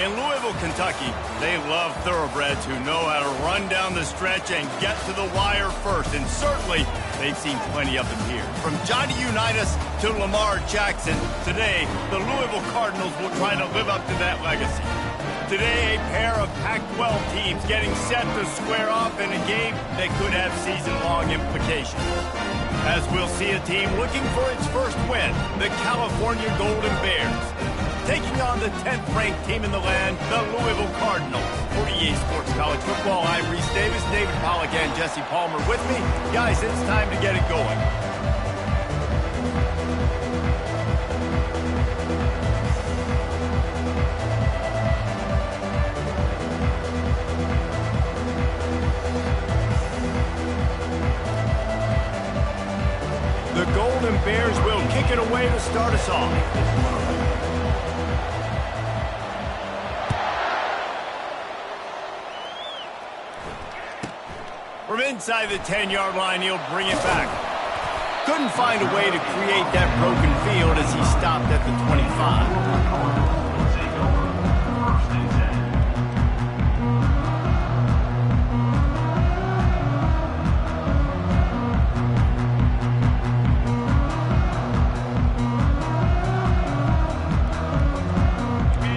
In Louisville, Kentucky, they love thoroughbreds who know how to run down the stretch and get to the wire first. And certainly, they've seen plenty of them here. From Johnny Unitas to Lamar Jackson, today, the Louisville Cardinals will try to live up to that legacy. Today, a pair of Pac-12 teams getting set to square off in a game that could have season-long implications. As we'll see a team looking for its first win, the California Golden Bears, taking on the 10th-ranked team in the land, the Louisville Cardinals. For EA Sports College Football, I'm Reese Davis, David Pollack, and Jesse Palmer with me. Guys, it's time to get it going. The Golden Bears will kick it away to start us off. From inside the 10-yard line, he'll bring it back. Couldn't find a way to create that broken field as he stopped at the 25.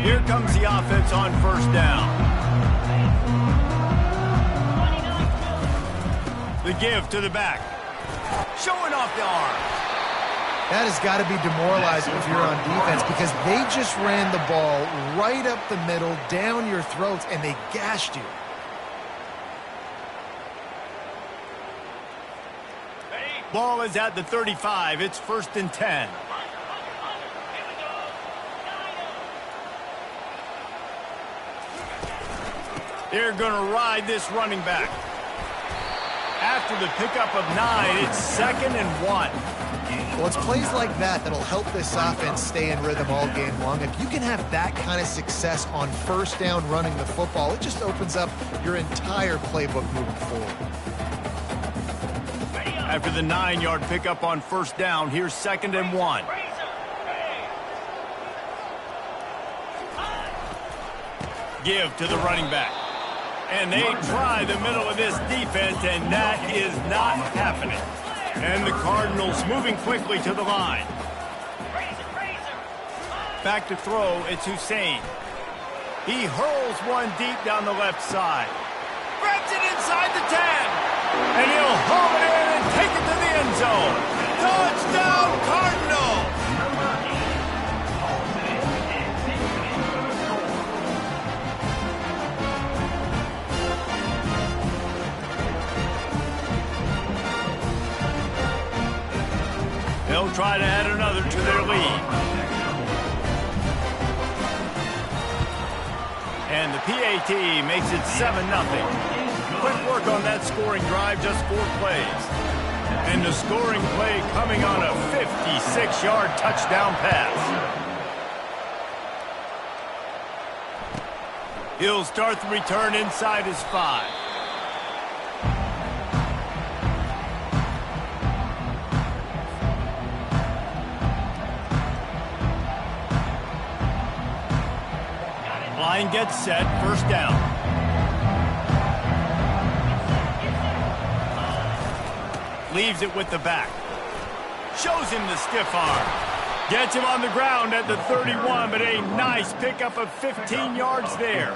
Here comes the offense on first down. The give to the back. Showing off the arm. That has got to be demoralizing if you're on defense because they just ran the ball right up the middle, down your throats, and they gashed you. Ball is at the 35. It's 1st and 10. They're going to ride this running back. After the pickup of 9, it's 2nd and 1. Well, it's plays like that that'll help this offense stay in rhythm all game long. If you can have that kind of success on first down running the football, it just opens up your entire playbook moving forward. After the 9-yard pickup on first down, here's 2nd and 1. Give to the running back. And they try the middle of this defense, and that is not happening. And the Cardinals moving quickly to the line. Back to throw, it's Hussein. He hurls one deep down the left side. Grabs it inside the 10. And he'll haul it in and take it to the end zone. Touchdown, Cardinals! They'll try to add another to their lead. And the PAT makes it 7-0. Quick work on that scoring drive, just 4 plays. And the scoring play coming on a 56-yard touchdown pass. He'll start the return inside his 5. Line gets set, first down. Leaves it with the back. Shows him the stiff arm. Gets him on the ground at the 31, but a nice pickup of 15 yards there.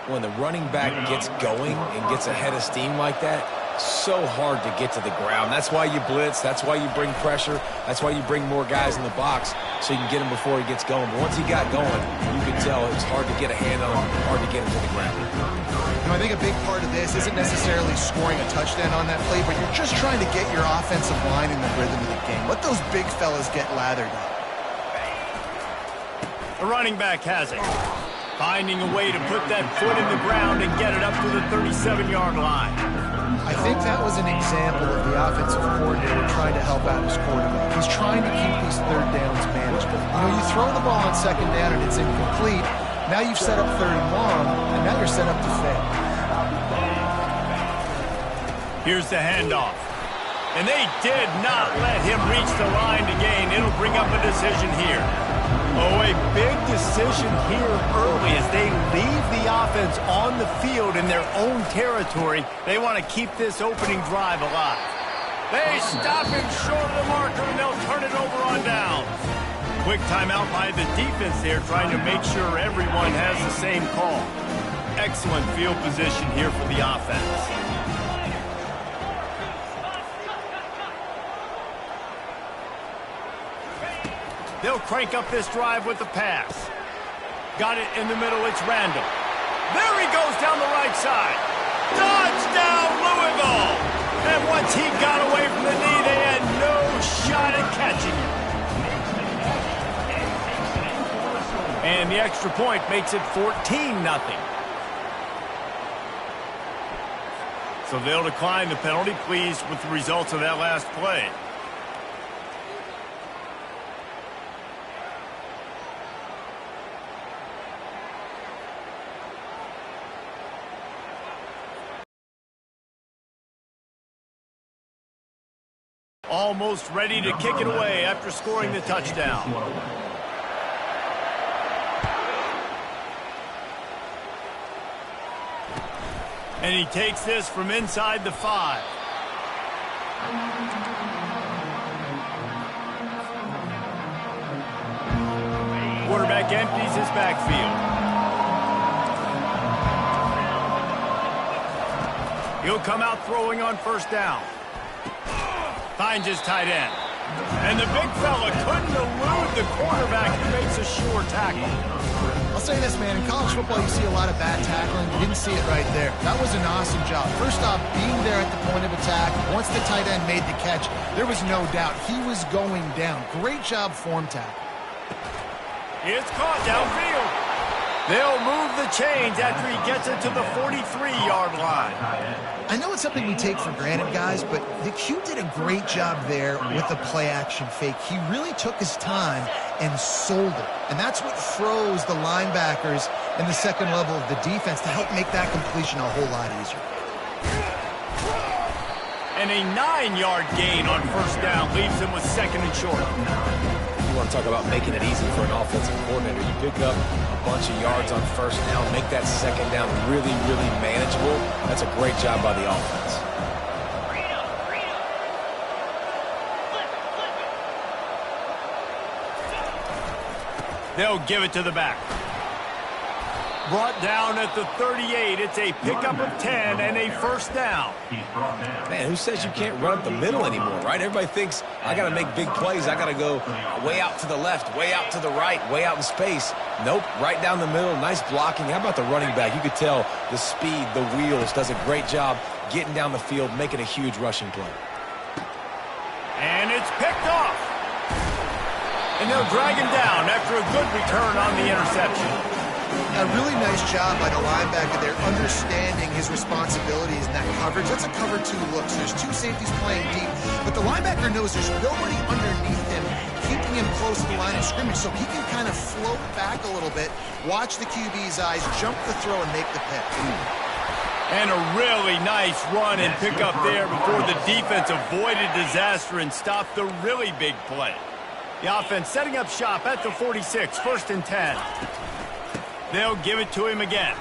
When the running back gets going and gets ahead of steam like that, so hard to get to the ground. That's why you blitz. That's why you bring pressure. That's why you bring more guys in the box so you can get him before he gets going. But once he got going, you could tell it's hard to get a hand on him, hard to get him to the ground. You know, I think a big part of this isn't necessarily scoring a touchdown on that play, but you're just trying to get your offensive line in the rhythm of the game. Let those big fellas get lathered up. The running back has it. Finding a way to put that foot in the ground and get it up to the 37-yard line. I think that was an example of the offensive coordinator trying to help out his quarterback. He's trying to keep these third downs manageable. You know, you throw the ball on second down and it's incomplete. Now you've set up third and long, and now you're set up to fail. Here's the handoff. And they did not let him reach the line to gain. It'll bring up a decision here. Oh, a big decision here early as they leave the offense on the field in their own territory. They want to keep this opening drive alive. They stop him short of the marker, and they'll turn it over on down. Quick timeout by the defense there, trying to make sure everyone has the same call. Excellent field position here for the offense. They'll crank up this drive with the pass. Got it in the middle, it's Randall. There he goes down the right side. Touchdown, Louisville! And once he got away from the knee, they had no shot at catching him. And the extra point makes it 14-0. So they'll decline the penalty, pleased with the results of that last play. Almost ready to kick it away after scoring the touchdown. And he takes this from inside the 5. Quarterback empties his backfield. He'll come out throwing on first down. Finds his tight end. And the big fella couldn't elude the quarterback who makes a sure tackle. I'll say this, man. In college football, you see a lot of bad tackling. You didn't see it right there. That was an awesome job. First off, being there at the point of attack. Once the tight end made the catch, there was no doubt he was going down. Great job form tackle. It's caught downfield. They'll move the chains after he gets it to the 43-yard line. I know it's something we take for granted, guys, but the Q did a great job there with the play-action fake. He really took his time and sold it. And that's what froze the linebackers in the second level of the defense to help make that completion a whole lot easier. And a 9-yard gain on first down leaves him with second and short. You want to talk about making it easy for an offensive coordinator. You pick up a bunch of yards on first down, make that second down really, really manageable. That's a great job by the offense. They'll give it to the back. Brought down at the 38. It's a pickup of 10 and a first down. Man, who says you can't run up the middle anymore, right? Everybody thinks, I got to make big plays. I got to go way out to the left, way out to the right, way out in space. Nope, right down the middle. Nice blocking. How about the running back? You could tell the speed, the wheels, does a great job getting down the field, making a huge rushing play. And it's picked off. And they'll drag him down after a good return on the interception. A really nice job by the linebacker there, understanding his responsibilities in that coverage. That's a cover 2 look. So there's 2 safeties playing deep, but the linebacker knows there's nobody underneath him, keeping him close to the line of scrimmage, so he can kind of float back a little bit, watch the QB's eyes, jump the throw, and make the pick. And a really nice run and pick up there before the defense avoided disaster and stopped the really big play. The offense setting up shop at the 46, first and 10. They'll give it to him again.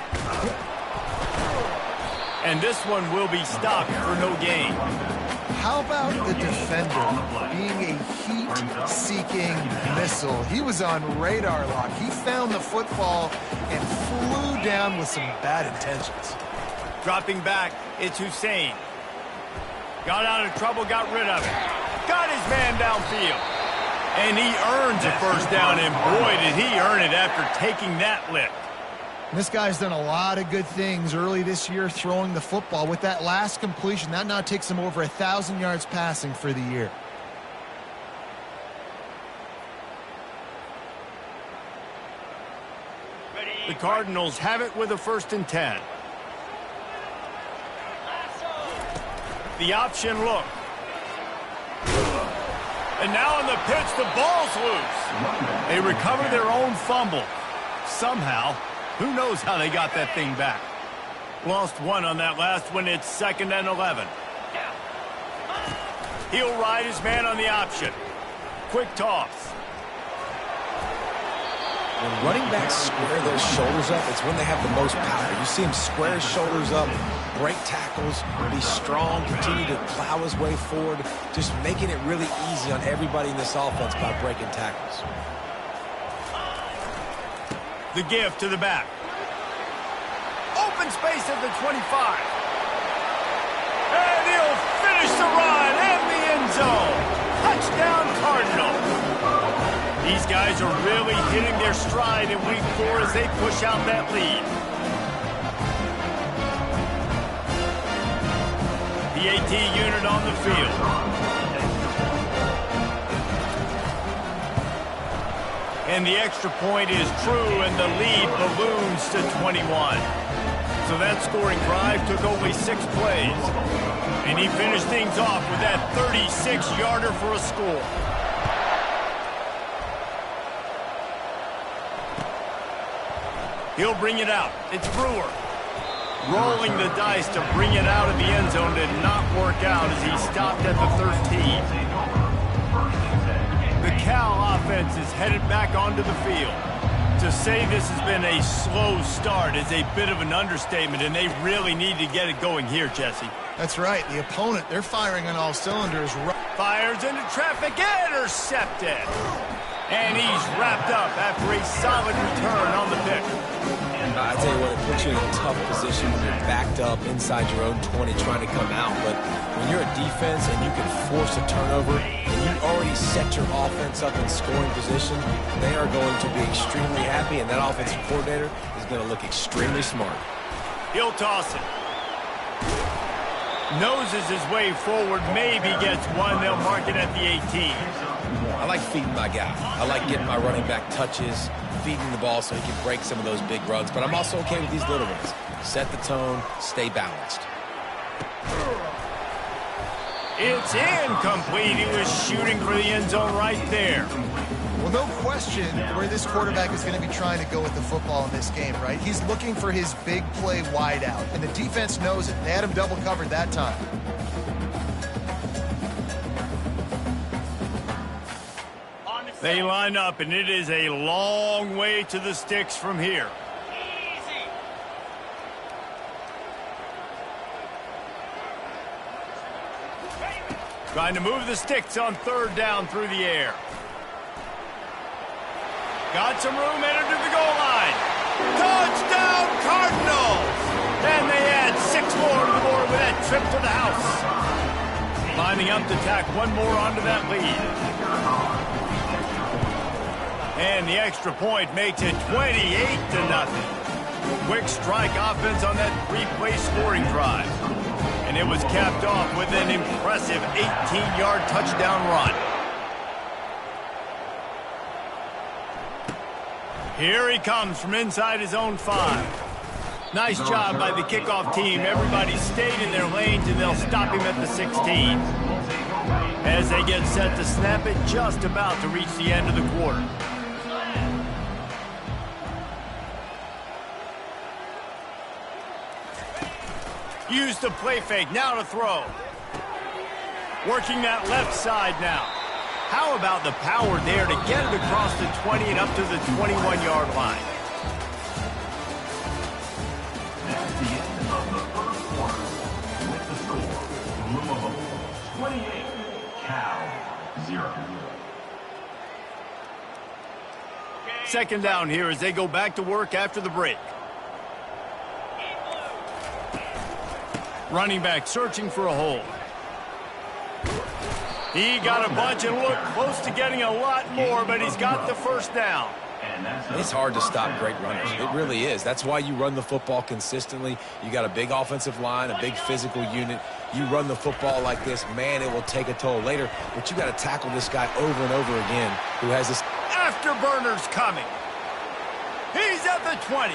And this one will be stopped for no gain. How about the defender being a heat-seeking missile? He was on radar lock. He found the football and flew down with some bad intentions. Dropping back, it's Hussein. Got out of trouble, got rid of it. Got his man downfield. And he earns a first down, and boy, did he earn it after taking that lift. This guy's done a lot of good things early this year throwing the football. With that last completion, that now takes him over 1,000 yards passing for the year. The Cardinals have it with a first and 10. The option look. And now on the pitch, the ball's loose. They recover their own fumble. Somehow, who knows how they got that thing back. Lost one on that last one. It's second and 11. He'll ride his man on the option. Quick toss. When running backs square those shoulders up, it's when they have the most power. You see him square his shoulders up, break tackles, be strong, continue to plow his way forward, just making it really easy on everybody in this offense by breaking tackles. The give to the back. Open space at the 25. And he'll finish the run in the end zone. Touchdown, Cardinal. These guys are really hitting their stride in week 4 as they push out that lead. The AT unit on the field. And the extra point is true, and the lead balloons to 21. So that scoring drive took only 6 plays. And he finished things off with that 36-yarder for a score. He'll bring it out. It's Brewer. Rolling the dice to bring it out of the end zone did not work out as he stopped at the 13. The Cal offense is headed back onto the field. To say this has been a slow start is a bit of an understatement, and they really need to get it going here, Jesse. That's right. The opponent, they're firing on all cylinders. Fires into traffic, intercepted. And he's wrapped up after a solid return on the pick. I tell you what, it puts you in a tough position when you're backed up inside your own 20 trying to come out. But when you're a defense and you can force a turnover and you already set your offense up in scoring position, they are going to be extremely happy, and that offensive coordinator is going to look extremely smart. He'll toss it. Noses his way forward, maybe gets one. They'll mark it at the 18. I like feeding my guy. I like getting my running back touches, feeding the ball so he can break some of those big runs. But I'm also okay with these little ones. Set the tone, stay balanced. It's incomplete. He was shooting for the end zone right there. Well, no question where this quarterback is going to be trying to go with the football in this game, right? He's looking for his big play wide out, and the defense knows it. They had him double covered that time. They line up, and it is a long way to the sticks from here. Trying to move the sticks on 3rd down through the air. Got some room, entered to the goal line. Touchdown, Cardinals! And they add 6 more to the board with that trip to the house. Lining up to tack one more onto that lead. And the extra point makes it 28-0. Quick strike offense on that 3-play scoring drive. And it was capped off with an impressive 18-yard touchdown run. Here he comes from inside his own 5. Nice job by the kickoff team. Everybody stayed in their lanes, and they'll stop him at the 16. As they get set to snap it, just about to reach the end of the quarter. Use the play fake, now to throw. Working that left side now. How about the power there to get it across the 20 and up to the 21-yard line? That's the end of the first quarter. With the score, Louisville 28, Cal 0. Second down here as they go back to work after the break. Running back searching for a hole. He got a bunch and looked close to getting a lot more, but he's got the first down. It's hard to stop great runners. It really is. That's why you run the football consistently. You got a big offensive line, a big physical unit. You run the football like this, man, it will take a toll later. But you got to tackle this guy over and over again who has this. Afterburners coming. He's at the 20.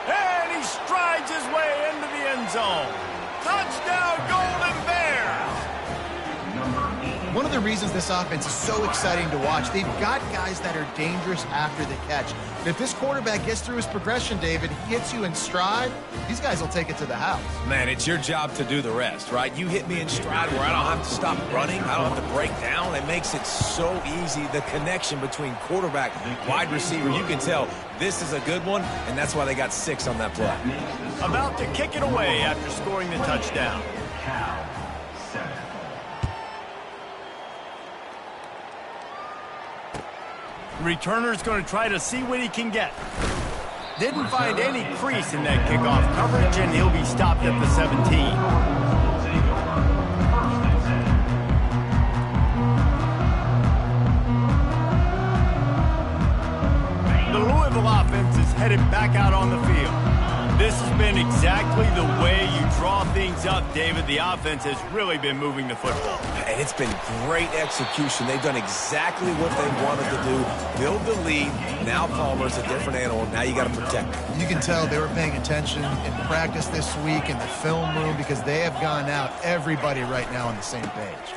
And he strides his way into the end zone. Touchdown, Golden Bears! One one of the reasons this offense is so exciting to watch. They've got guys that are dangerous after the catch. And if this quarterback gets through his progression, David, he hits you in stride, these guys will take it to the house. Man, it's your job to do the rest, right? You hit me in stride where I don't have to stop running. I don't have to break down. It makes it so easy. The connection between quarterback, wide receiver, you can tell this is a good one, and that's why they got 6 on that play. About to kick it away after scoring the touchdown. Cal, 7. Returner's going to try to see what he can get. Didn't find any crease in that kickoff coverage, and he'll be stopped at the 17. The Louisville offense is headed back out on the field. This has been exactly the way you draw things up, David. The offense has really been moving the football. And it's been great execution. They've done exactly what they wanted to do. Build the lead. Now Palmer's a different animal. Now you got to protect him. You can tell they were paying attention in practice this week in the film room because they have gone out, everybody right now on the same page.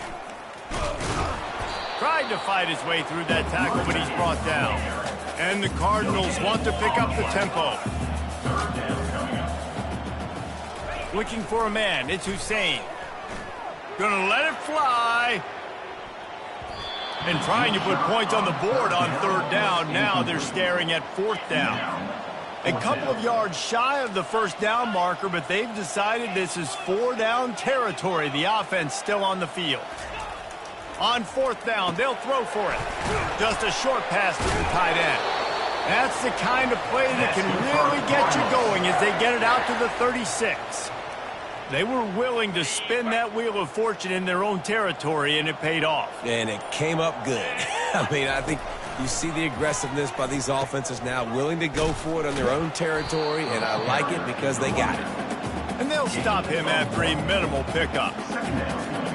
Tried to fight his way through that tackle, but he's brought down. And the Cardinals want to pick up the tempo. Looking for a man. It's Hussein. Gonna let it fly. And trying to put points on the board on 3rd down. Now they're staring at 4th down. A couple of yards shy of the 1st down marker, but they've decided this is 4-down territory. The offense still on the field. On 4th down, they'll throw for it. Just a short pass to the tight end. That's the kind of play that can really get you going as they get it out to the 36. They were willing to spin that wheel of fortune in their own territory, and it paid off. And it came up good. I mean, I think you see the aggressiveness by these offenses now, willing to go for it on their own territory, and I like it because they got it. And they'll stop him after a minimal pickup.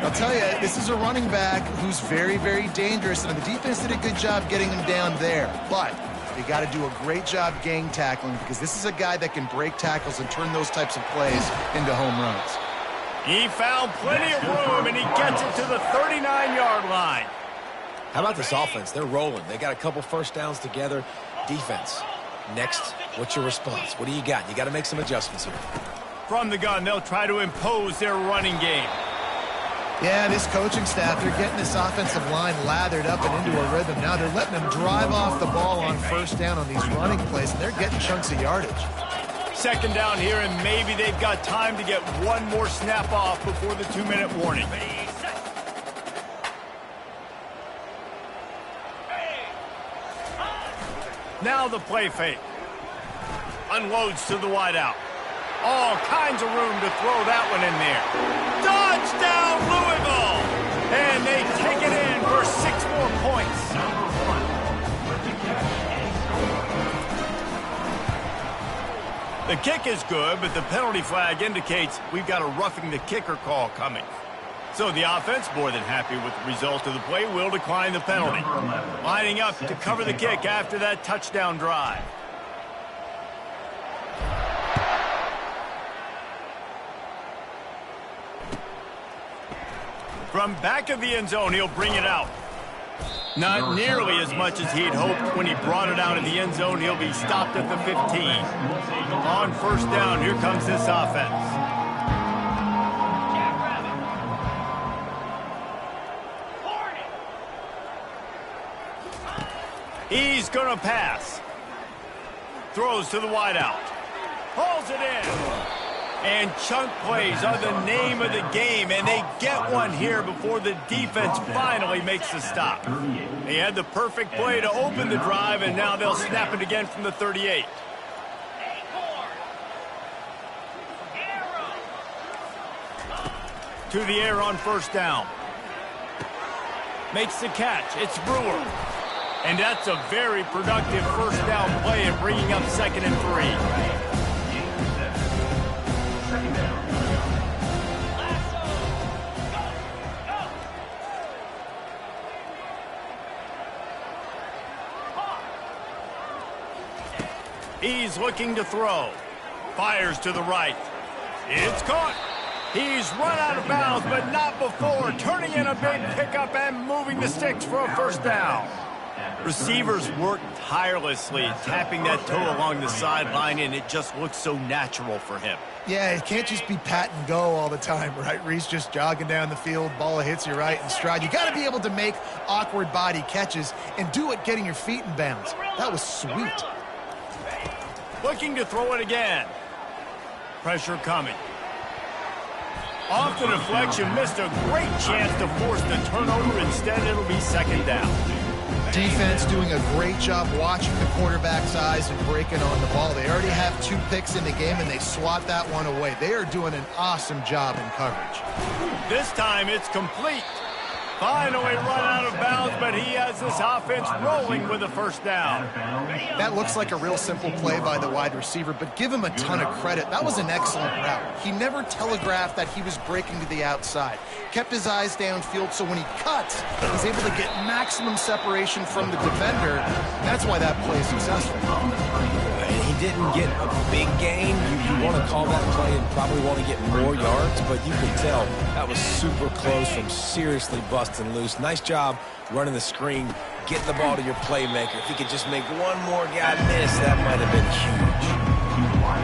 I'll tell you, this is a running back who's very, very dangerous, and the defense did a good job getting him down there. But you got to do a great job gang tackling because this is a guy that can break tackles and turn those types of plays into home runs. He found plenty of room, and he gets it to the 39-yard line. How about this offense? They're rolling. They got a couple 1st downs together. Defense. Next, what's your response? What do you got? You got to make some adjustments here. From the gun, they'll try to impose their running game. Yeah, this coaching staff, they're getting this offensive line lathered up and into a rhythm. Now they're letting them drive off the ball on 1st down on these running plays, and they're getting chunks of yardage. 2nd down here, and maybe they've got time to get one more snap off before the 2-minute warning. Now the play fake. Unloads to the wideout. All kinds of room to throw that one in there. Touchdown, Louisville! And they take it in for 6 more points. The kick is good, but the penalty flag indicates we've got a roughing the kicker call coming. So the offense, more than happy with the result of the play, will decline the penalty. Lining up to cover the kick after that touchdown drive. From back of the end zone, he'll bring it out. Not nearly as much as he'd hoped when he brought it out in the end zone. He'll be stopped at the 15. On 1st down, here comes this offense. He's going to pass. Throws to the wideout. Hauls it in. And chunk plays are the name of the game, and they get one here before the defense finally makes the stop. They had the perfect play to open the drive, and now they'll snap it again from the 38. To the air on 1st down. Makes the catch. It's Brewer. And that's a very productive 1st down play of bringing up 2nd and 3. He's looking to throw. Fires to the right. It's caught. He's run out of bounds, but not before. Turning in a big pickup and moving the sticks for a first down. Receivers work tirelessly, tapping that toe along the sideline, and it just looks so natural for him. Yeah, it can't just be pat and go all the time, right? Reese just jogging down the field, ball hits you right in stride. You got to be able to make awkward body catches and do it getting your feet in bounds. That was sweet. Looking to throw it again. Pressure coming. Off the deflection, missed a great chance to force the turnover. Instead, it'll be second down. Defense doing a great job watching the quarterback's eyes and breaking on the ball. They already have 2 picks in the game, and they swat that one away. They are doing an awesome job in coverage. This time, it's complete. Finally run out of bounds, but he has this offense rolling with a first down. That looks like a real simple play by the wide receiver, but give him a ton of credit. That was an excellent route. He never telegraphed that he was breaking to the outside. Kept his eyes downfield, so when he cuts, he's able to get maximum separation from the defender. That's why that play is successful. He didn't get a big gain. You want to call that play and probably want to get more yards, but you can tell that was super close from seriously busting loose. Nice job running the screen, getting the ball to your playmaker. If he could just make one more guy miss, that might have been huge.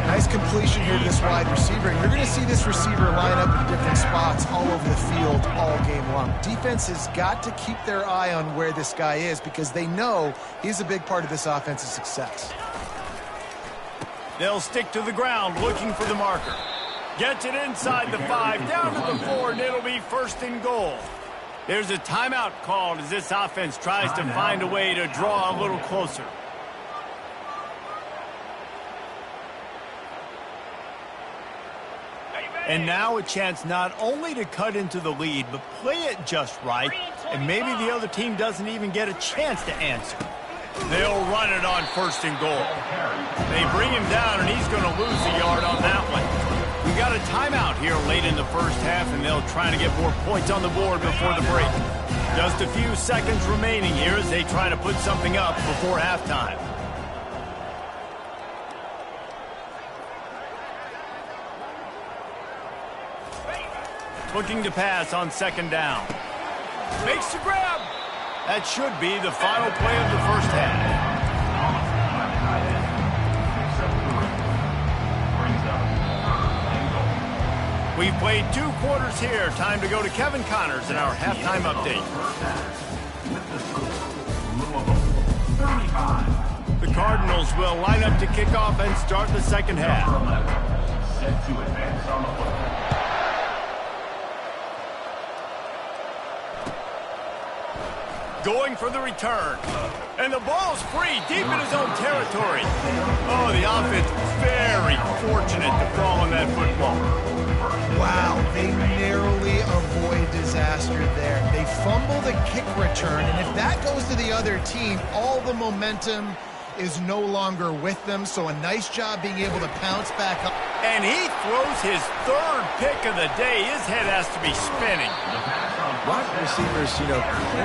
Nice completion here to this wide receiver. You're going to see this receiver line up in different spots all over the field all game long. Defense has got to keep their eye on where this guy is because they know he's a big part of this offense's success. They'll stick to the ground looking for the marker. Gets it inside the 5, down to the 4, and it'll be first and goal. There's a timeout called as this offense tries to find a way to draw a little closer. And now a chance not only to cut into the lead, but play it just right, and maybe the other team doesn't even get a chance to answer. They'll run it on first and goal. They bring him down, and he's going to lose a yard on that one. We got a timeout here late in the first half, and they'll try to get more points on the board before the break. Just a few seconds remaining here as they try to put something up before halftime. Looking to pass on second down. Makes the grab. That should be the final play of the first half. We've played 2 quarters here. Time to go to Kevin Connors in our halftime update. The Cardinals will line up to kick off and start the second half. Set to advance on the football. Going for the return. And the ball's free deep in his own territory. Oh, the offense very fortunate to fall on that football. Wow, they narrowly avoid disaster there. They fumble the kick return, and if that goes to the other team, all the momentum is no longer with them, so a nice job being able to pounce back up. And he throws his 3rd pick of the day. His head has to be spinning. Wide receivers, they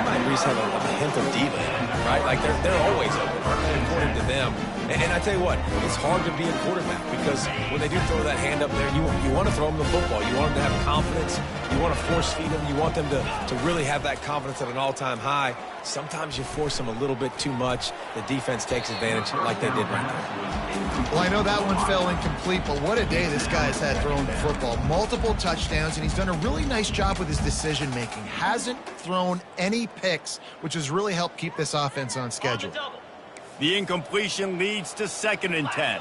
might at least have a hint of diva, right? Like they're always open, aren't they, according to them? And I tell you what, it's hard to be a quarterback because when they do throw that hand up there, you want to throw them the football. You want them to have confidence. You want to force feed them. You want them to really have that confidence at an all-time high. Sometimes you force them a little bit too much. The defense takes advantage like they did right there. Well, I know that one fell incomplete, but what a day this guy's had throwing the football. Multiple touchdowns, and he's done a really nice job with his decision-making. Hasn't thrown any picks, which has really helped keep this offense on schedule. The incompletion leads to 2nd and 10.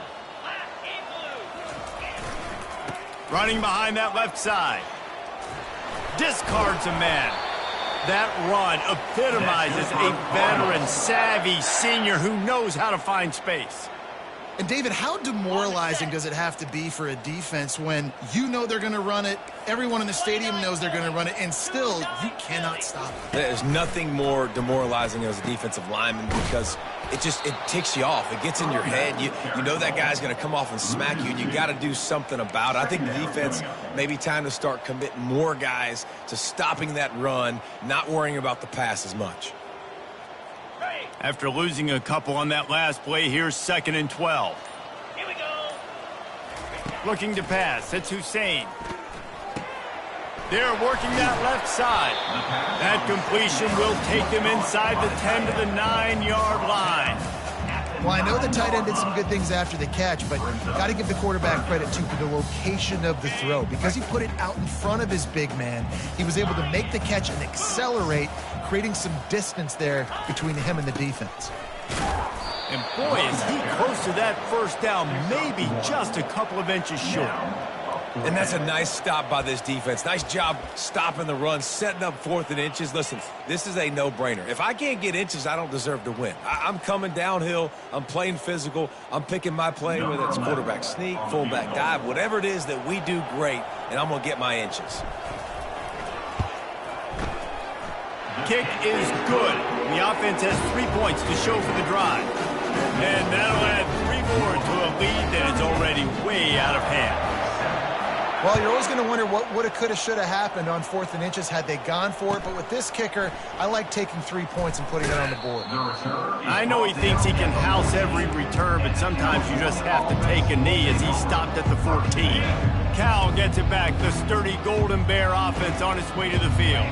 Running behind that left side. Discards a man. That run epitomizes a veteran, savvy senior who knows how to find space. And, David, how demoralizing does it have to be for a defense when you know they're going to run it, everyone in the stadium knows they're going to run it, and still you cannot stop it? There's nothing more demoralizing as a defensive lineman because it ticks you off. It gets in your head. You know that guy's going to come off and smack you, and you got to do something about it. I think the defense maybe time to start committing more guys to stopping that run, not worrying about the pass as much. After losing a couple on that last play, here's 2nd and 12. Here we go. Looking to pass. It's Hussein. They're working that left side. That completion will take them inside the 10 to the 9-yard line. Well, I know the tight end did some good things after the catch, but got to give the quarterback credit, too, for the location of the throw. Because he put it out in front of his big man, he was able to make the catch and accelerate, creating some distance there between him and the defense. And boy, is he close to that first down, maybe just a couple of inches short. And that's a nice stop by this defense. Nice job stopping the run, setting up 4th and inches. Listen, this is a no-brainer. If I can't get inches, I don't deserve to win. I'm coming downhill. I'm playing physical. I'm picking my play, whether it's quarterback sneak, fullback dive, whatever it is that we do great, and I'm going to get my inches. Kick is good. The offense has 3 points to show for the drive. And that'll add 3 more to a lead that is already way out of hand. Well, you're always going to wonder what woulda, coulda, shoulda happened on 4th and inches had they gone for it. But with this kicker, I like taking 3 points and putting it on the board. I know he thinks he can house every return, but sometimes you just have to take a knee as he stopped at the 14. Cal gets it back. The sturdy Golden Bear offense on its way to the field.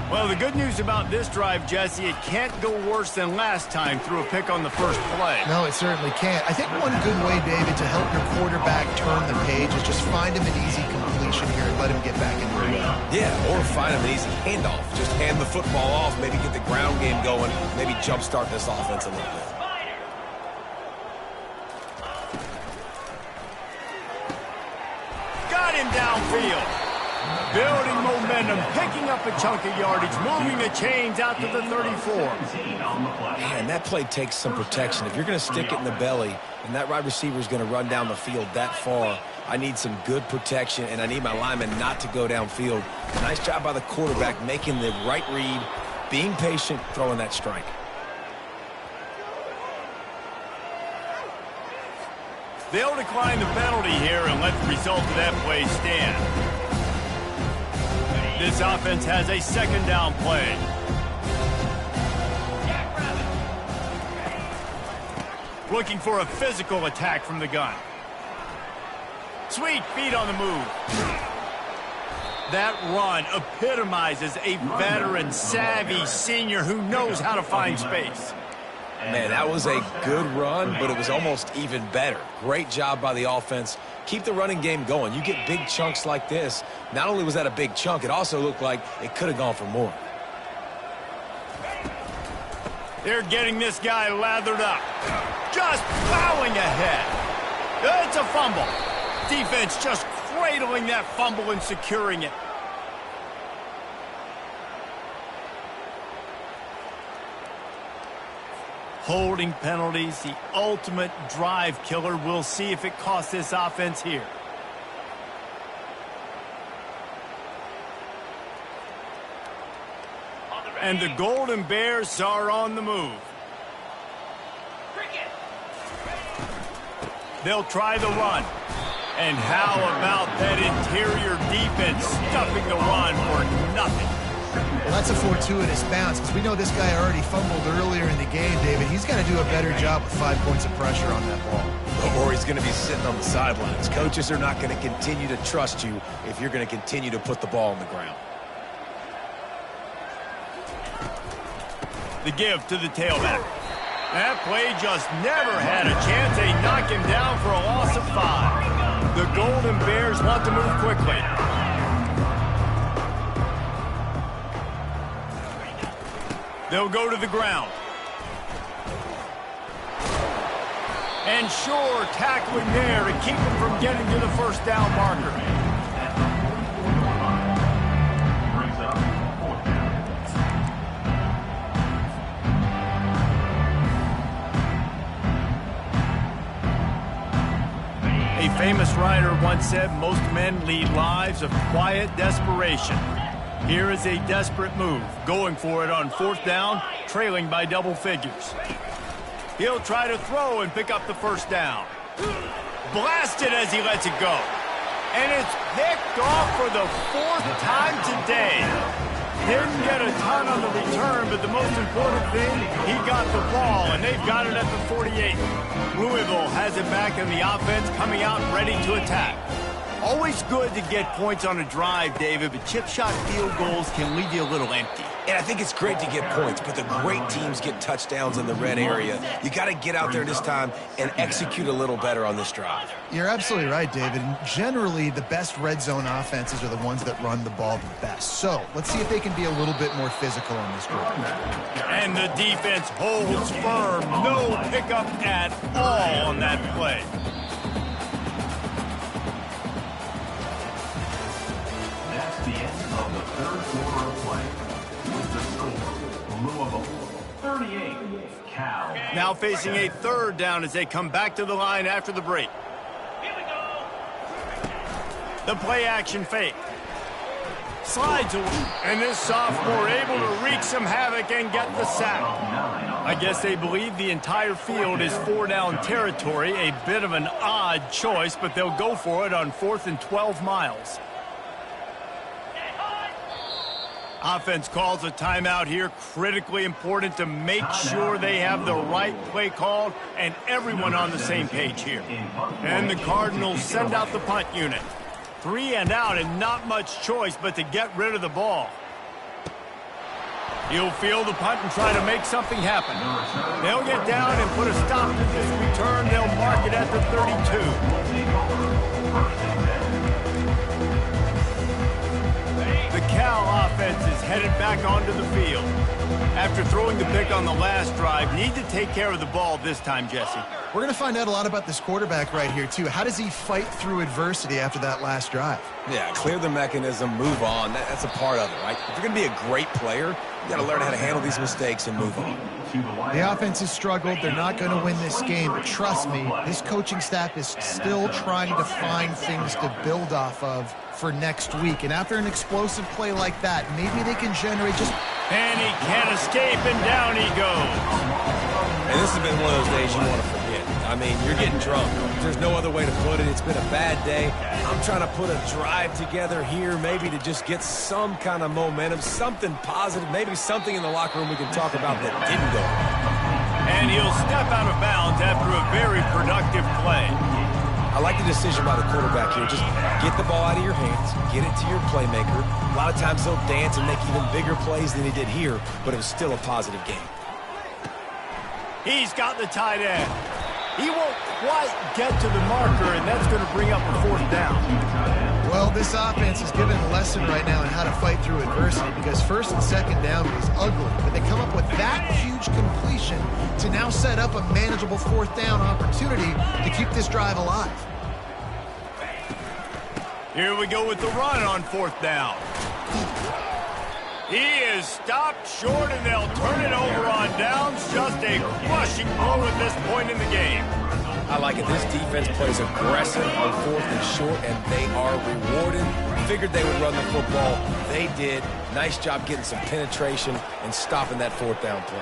Well, the good news about this drive, Jesse, it can't go worse than last time through a pick on the first play. No, it certainly can't. I think one good way, David, to help your quarterback turn the page is just find him an easy completion here and let him get back into the game. Yeah, or find him an easy handoff. Just hand the football off, maybe get the ground game going, maybe jumpstart this offense a little bit. Got him downfield. Building momentum, picking up a chunk of yardage, moving the chains out to the 34. Man, that play takes some protection. If you're going to stick it in the belly and that wide receiver is going to run down the field that far, I need some good protection, and I need my lineman not to go downfield. Nice job by the quarterback making the right read, being patient, throwing that strike. They'll decline the penalty here and let the result of that play stand. This offense has a 2nd down play. Looking for a physical attack from the gun. Sweet feet on the move. That run epitomizes a veteran, savvy senior who knows how to find space. Man, that was a good run, but it was almost even better. Great job by the offense. Keep the running game going. You get big chunks like this. Not only was that a big chunk, it also looked like it could have gone for more. They're getting this guy lathered up. Just plowing ahead. It's a fumble. Defense just cradling that fumble and securing it. Holding penalties, the ultimate drive killer. We'll see if it costs this offense here. And the Golden Bears are on the move. They'll try the run. And how about that interior defense stuffing the run for nothing? Well, that's a fortuitous bounce because we know this guy already fumbled earlier in the game, David. He's got to do a better job with 5 points of pressure on that ball. Or he's going to be sitting on the sidelines. Coaches are not going to continue to trust you if you're going to continue to put the ball on the ground. The give to the tailback. That play just never had a chance. They knock him down for a loss of 5. The Golden Bears want to move quickly. They'll go to the ground. And sure, tackling there to keep him from getting to the first down marker. A famous writer once said, most men lead lives of quiet desperation. Here is a desperate move, going for it on 4th down, trailing by double figures. He'll try to throw and pick up the first down. Blasted as he lets it go. And it's picked off for the 4th time today. Didn't get a ton on the return, but the most important thing, he got the ball, and they've got it at the 48. Louisville has it back in the offense, coming out ready to attack. Always good to get points on a drive, David, but chip shot field goals can leave you a little empty. And I think it's great to get points, but the great teams get touchdowns in the red area. You got to get out there this time and execute a little better on this drive. You're absolutely right, David. And generally, the best red zone offenses are the ones that run the ball the best. So let's see if they can be a little bit more physical on this drive. And the defense holds firm. No pickup at all on that play. That's the end of the third quarter of play. With the score, Louisville 38, Cal. Now facing a third down as they come back to the line after the break. The play action fake. Slides away. And this sophomore able to wreak some havoc and get the sack. I guess they believe the entire field is 4-down territory. A bit of an odd choice, but they'll go for it on 4th and 12 miles. Offense calls a timeout here. Critically important to make sure they have the right play called and everyone on the same page here. And the Cardinals send out the punt unit. 3 and out and not much choice but to get rid of the ball. He'll field the punt and try to make something happen. They'll get down and put a stop to this return. They'll mark it at the 32. The Cal offense is headed back onto the field. After throwing the pick on the last drive, need to take care of the ball this time, Jesse. We're going to find out a lot about this quarterback right here, too. How does he fight through adversity after that last drive? Yeah, clear the mechanism, move on. That's a part of it, right? If you're going to be a great player, you got to learn how to handle these mistakes and move on. The offense has struggled. They're not going to win this game, but trust me, this coaching staff is still trying to find things to build off of for next week. And after an explosive play like that, maybe they can generate just... And he can't escape, and down he goes. And this has been one of those days you want to forget. I mean, you're getting drunk. There's no other way to put it. It's been a bad day. I'm trying to put a drive together here, maybe to just get some kind of momentum, something positive, maybe something in the locker room we can talk about that didn't go. And he'll step out of bounds after a very productive play. I like the decision by the quarterback here. Just get the ball out of your hands, get it to your playmaker. A lot of times he'll dance and make even bigger plays than he did here, but it was still a positive game. He's got the tight end. He won't quite get to the marker, and that's going to bring up a 4th down. Well, this offense is given a lesson right now on how to fight through adversity because 1st and 2nd down was ugly, but they come up with that huge completion to now set up a manageable 4th down opportunity to keep this drive alive. Here we go with the run on 4th down. He is stopped short, and they'll turn it over on downs. Just a crushing blow at this point in the game. I like it. This defense plays aggressive on 4th and short, and they are rewarded. Figured they would run the football. They did. Nice job getting some penetration and stopping that 4th down play.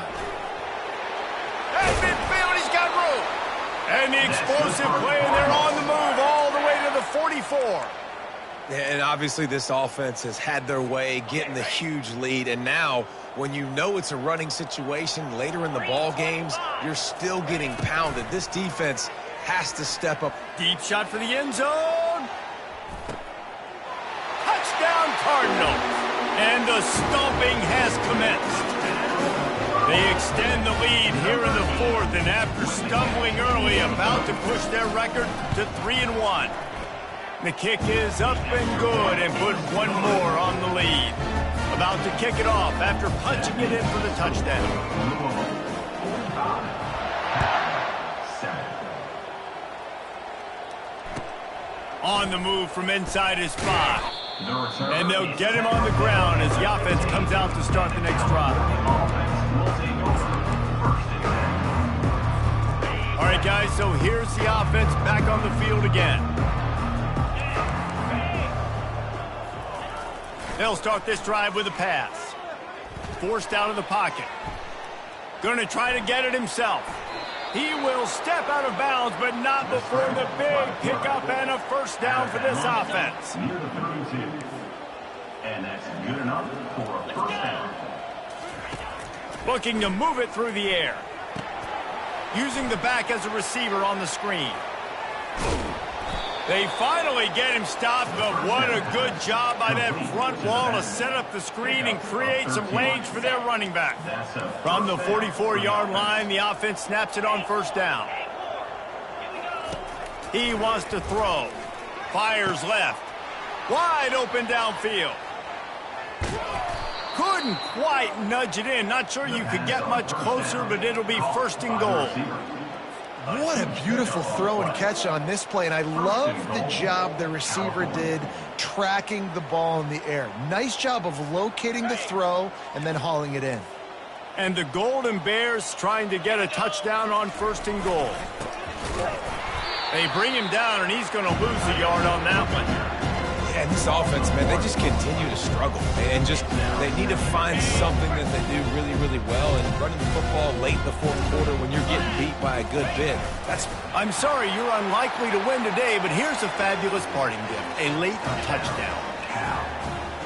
At midfield, he's got room. And the explosive play, and they're on the move all the way to the 44. And obviously this offense has had their way, getting the huge lead. And now, when you know it's a running situation later in the ball games, you're still getting pounded. This defense has to step up. Deep shot for the end zone. Touchdown, Cardinals. And the stomping has commenced. They extend the lead here in the 4th, and after stumbling early, about to push their record to 3-1. The kick is up and good and put one more on the lead. About to kick it off after punching it in for the touchdown. On the move from inside his 5. And they'll get him on the ground as the offense comes out to start the next drive. All right, guys, so here's the offense back on the field again. They'll start this drive with a pass. Forced out of the pocket. Going to try to get it himself. He will step out of bounds, but not before the big pickup and a 1st down for this offense. Near the 32. And that's good enough for a 1st down. Looking to move it through the air. Using the back as a receiver on the screen. They finally get him stopped, but what a good job by that front wall to set up the screen and create some lanes for their running back. From the 44-yard line, the offense snaps it on first down. He wants to throw. Fires left. Wide open downfield. Couldn't quite nudge it in. Not sure you could get much closer, but it'll be first and goal. What a beautiful throw and catch on this play, and I love the job the receiver did tracking the ball in the air. Nice job of locating the throw and then hauling it in. And the Golden Bears trying to get a touchdown on first and goal. They bring him down, and he's going to lose a yard on that one. Yeah, this offense, man, they just continue to struggle. And they need to find something that they do really, really well. And running the football late in the fourth quarter when you're getting beat by a good bit. I'm sorry, you're unlikely to win today, but here's a fabulous parting gift. A late touchdown.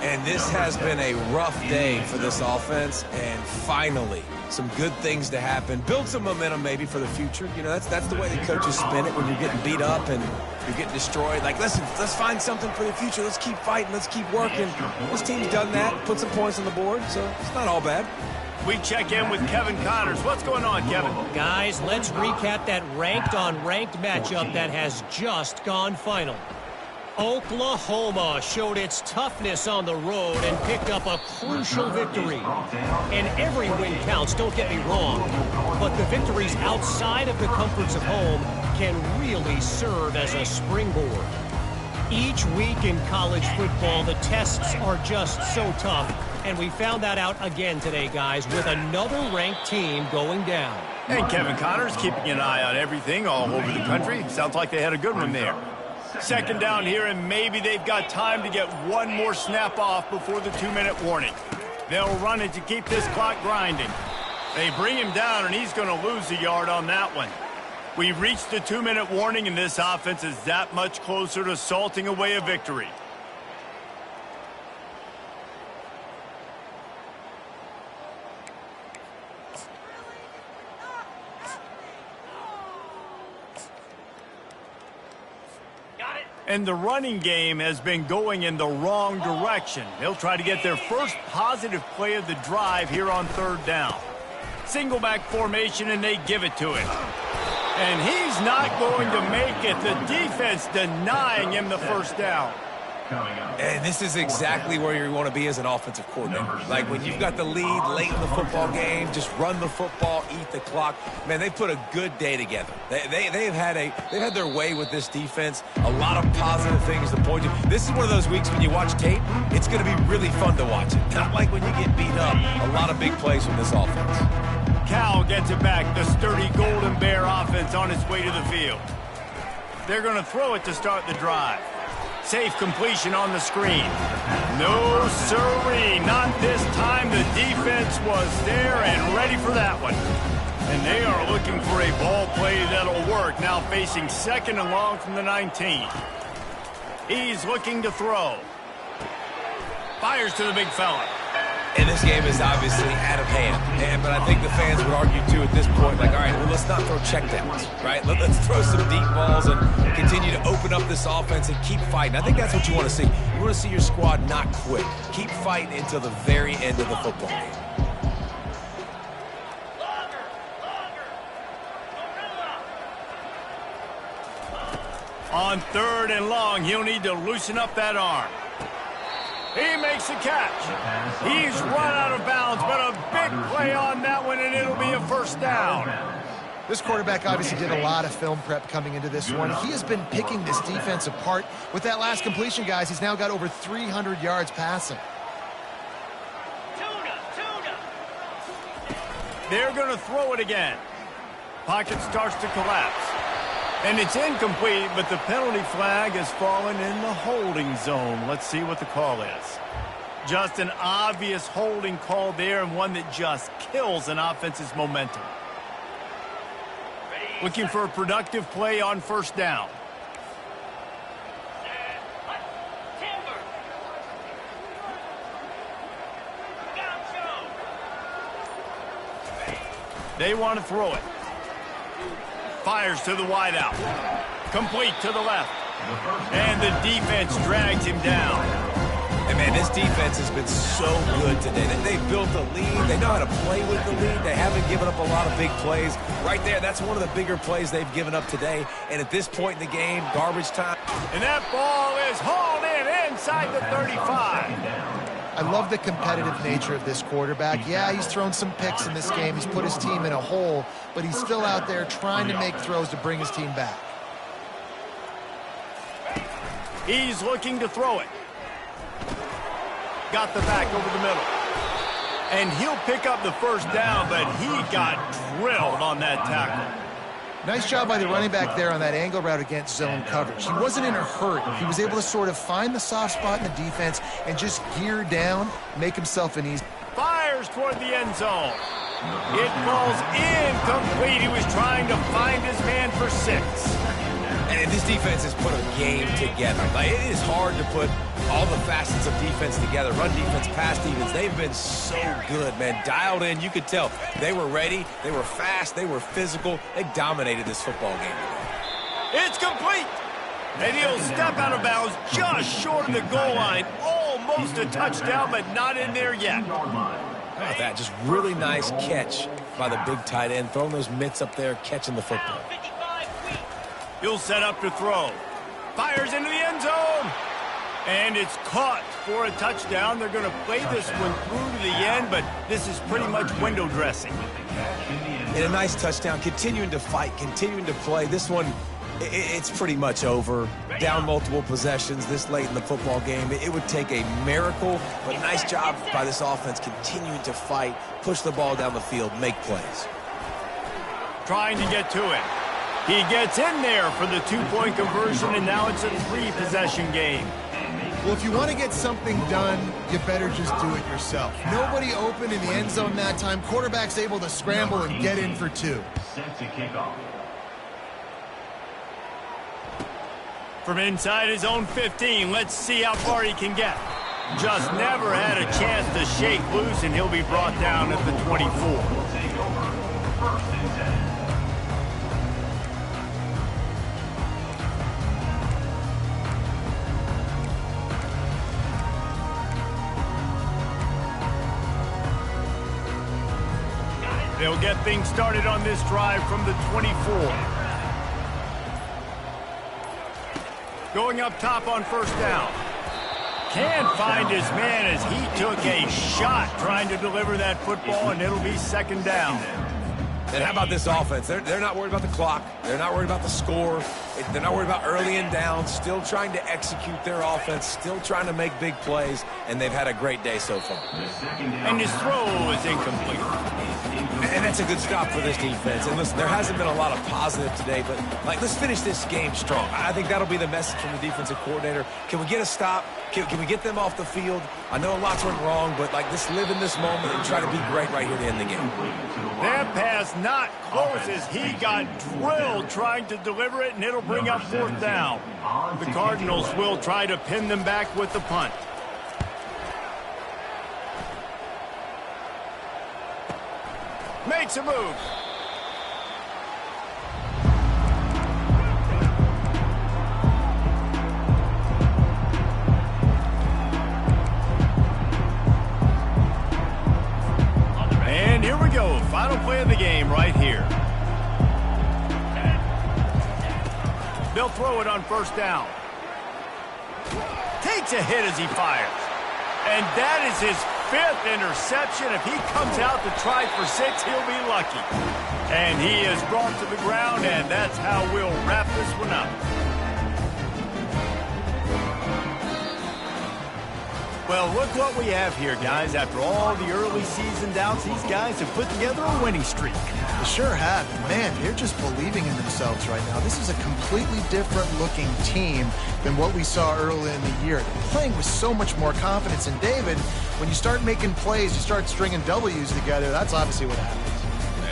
And this has been a rough day for this offense, and finally, some good things to happen. Build some momentum maybe for the future. You know, that's the way the coaches spin it when you're getting beat up and you're getting destroyed. Like, listen, let's find something for the future. Let's keep fighting. Let's keep working. This team's done that, put some points on the board, so it's not all bad. We check in with Kevin Connors. What's going on, Kevin? Guys, let's recap that ranked-on-ranked matchup that has just gone final. Oklahoma showed its toughness on the road and picked up a crucial victory. And every win counts, don't get me wrong. But the victories outside of the comforts of home can really serve as a springboard. Each week in college football, the tests are just so tough. And we found that out again today, guys, with another ranked team going down. And Kevin Connors keeping an eye on everything all over the country. Sounds like they had a good one there. Second down here, and maybe they've got time to get one more snap off before the 2-minute warning. They'll run it to keep this clock grinding. They bring him down, and he's going to lose a yard on that one. We've reached the 2-minute warning, and this offense is that much closer to salting away a victory. And the running game has been going in the wrong direction. They'll try to get their first positive play of the drive here on third down. Single back formation, and they give it to him. And he's not going to make it. The defense denying him the first down. And this is exactly where you want to be as an offensive coordinator. Like when you've got the lead late in the football game, just run the football, eat the clock. Man, they put a good day together. They've had their way with this defense. A lot of positive things to point to. This is one of those weeks when you watch tape, it's going to be really fun to watch it. Not like when you get beat up. A lot of big plays from this offense. Cal gets it back. The sturdy Golden Bear offense on its way to the field. They're going to throw it to start the drive. Safe completion on the screen. No siree, not this time. The defense was there and ready for that one. And they are looking for a ball play that'll work. Now facing second and long from the 19. He's looking to throw. Fires to the big fella. And this game is obviously out of hand. But I think the fans would argue, too, at this point, like, all right, well, let's not throw checkdowns, right? Let's throw some deep balls and continue to open up this offense and keep fighting. I think that's what you want to see. You want to see your squad not quit. Keep fighting until the very end of the football game. On third and long, he'll need to loosen up that arm. He makes the catch. He's run out of bounds, but a big play on that one, and it'll be a first down. This quarterback obviously did a lot of film prep coming into this one. He has been picking this defense apart. With that last completion, guys, he's now got over 300 yards passing. They're going to throw it again. Pocket starts to collapse. And it's incomplete, but the penalty flag has fallen in the holding zone. Let's see what the call is. Just an obvious holding call there, and one that just kills an offense's momentum. Looking for a productive play on first down. They want to throw it. Fires to the wideout. Complete to the left. And the defense drags him down. And, man, this defense has been so good today. They've built a lead. They know how to play with the lead. They haven't given up a lot of big plays. Right there, that's one of the bigger plays they've given up today. And at this point in the game, garbage time. And that ball is hauled in inside the 35. I love the competitive nature of this quarterback. Yeah, he's thrown some picks in this game. He's put his team in a hole, but he's still out there trying to make throws to bring his team back. He's looking to throw it. Got the back over the middle. And he'll pick up the first down, but he got drilled on that tackle. Nice job by the running back there on that angle route against zone coverage. He wasn't in a hurry. He was able to sort of find the soft spot in the defense and just gear down, make himself an easy. Fires toward the end zone. It falls incomplete. He was trying to find his man for 6. And this defense has put a game together. Like, it is hard to put all the facets of defense together. Run defense, pass defense. They've been so good, man. Dialed in. You could tell they were ready. They were fast. They were physical. They dominated this football game today. It's complete. And he'll step out of bounds just short of the goal line. Almost a touchdown, but not in there yet. How about that? Just really nice catch by the big tight end. Throwing those mitts up there, catching the football. He'll set up to throw. Fires into the end zone. And it's caught for a touchdown. They're going to play this one through to the end, but this is pretty much window dressing. And a nice touchdown. Continuing to fight, continuing to play. This one, it's pretty much over. Down multiple possessions this late in the football game. It would take a miracle, but nice job by this offense continuing to fight, push the ball down the field, make plays. Trying to get to it. He gets in there for the 2-point conversion, and now it's a 3-possession game. Well, if you want to get something done, you better just do it yourself. Nobody open in the end zone that time. Quarterback's able to scramble and get in for 2. Set to kick off. From inside his own 15, let's see how far he can get. Just never had a chance to shake loose, and he'll be brought down at the 24. Take over. First and 10. They'll get things started on this drive from the 24. Going up top on first down. Can't find his man as he took a shot trying to deliver that football, and it'll be second down. And how about this offense? They're not worried about the clock. They're not worried about the score. They're not worried about early and down. Still trying to execute their offense. Still trying to make big plays. And they've had a great day so far. And his throw is incomplete. And that's a good stop for this defense. And listen, there hasn't been a lot of positive today, but let's finish this game strong. I think that'll be the message from the defensive coordinator. Can we get a stop? Can we get them off the field? I know lots went wrong, but let's live in this moment and try to be great right here to end the game. That pass not close as he got drilled trying to deliver it, and it'll bring up fourth down. The Cardinals will try to pin them back with the punt. Makes a move. And here we go. Final play of the game right here. They'll throw it on first down. Takes a hit as he fires. And that is his 5th interception. If he comes out to try for 6, he'll be lucky. And he is brought to the ground, and that's how we'll wrap this one up. Well, look what we have here, guys. After all the early season doubts, these guys have put together a winning streak. They sure have. Man, they're just believing in themselves right now. This is a completely different looking team than what we saw early in the year. They're playing with so much more confidence. And David, when you start making plays, you start stringing W's together, that's obviously what happens.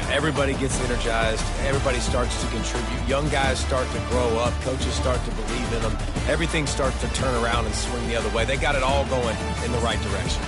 Everybody gets energized. Everybody starts to contribute. Young guys start to grow up. Coaches start to believe in them. Everything starts to turn around and swing the other way. They got it all going in the right direction.